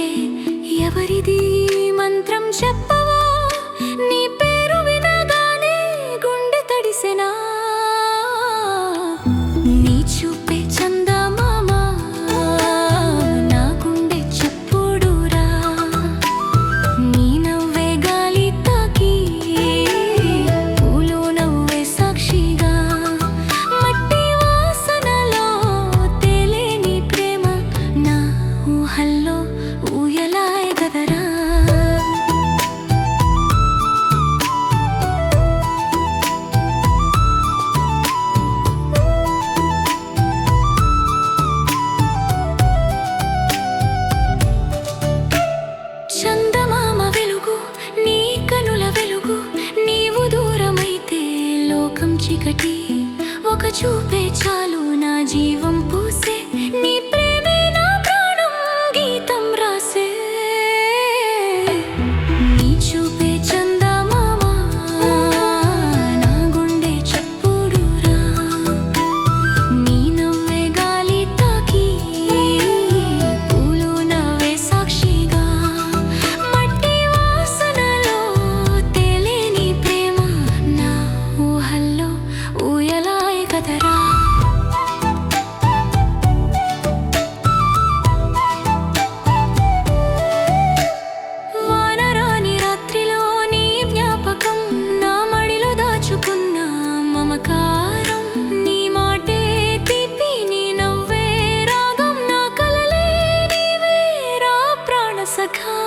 నువ్వే ఎవరిది మంత్రం చెప్పవా నీ పేరు వినగానే గుండె తడిసెనా నీ చూపే చందమామ నా గుండె చెప్పుడురా నీ నవ్వే గాలి తాకి పూలు నవ్వే సాక్షిగా మట్టి వాసనలో తెలియని ప్రేమ నా ఊహల్లో ఊయలాయ్ గదరా చందమామ వెలుగు నీ కనుల వెలుగు నీవు దూరమైతే లోకం చీకటి ఒక చూపే చాలు నా జీవం పూసే నీ ప్రేమే నా ప్రాణం గీతం రాసే నీ చూపే చందమామ నా గుండె చప్పుడురా నీ నవ్వే గాలి తాకి పూలు నవ్వే సాక్షిగా మట్టి వాసనలో తెలియని ప్రేమ నా ఊహల్లో ఊయలాయ్ కదరా వానరాని రాత్రిలో నీ జ్ఞాపకం నా మడిలో దాచుకున్న మమకారం నీ మాటే తీపి నీ నవ్వే రాగం నా కలలే నీవే రా ప్రాణ సఖా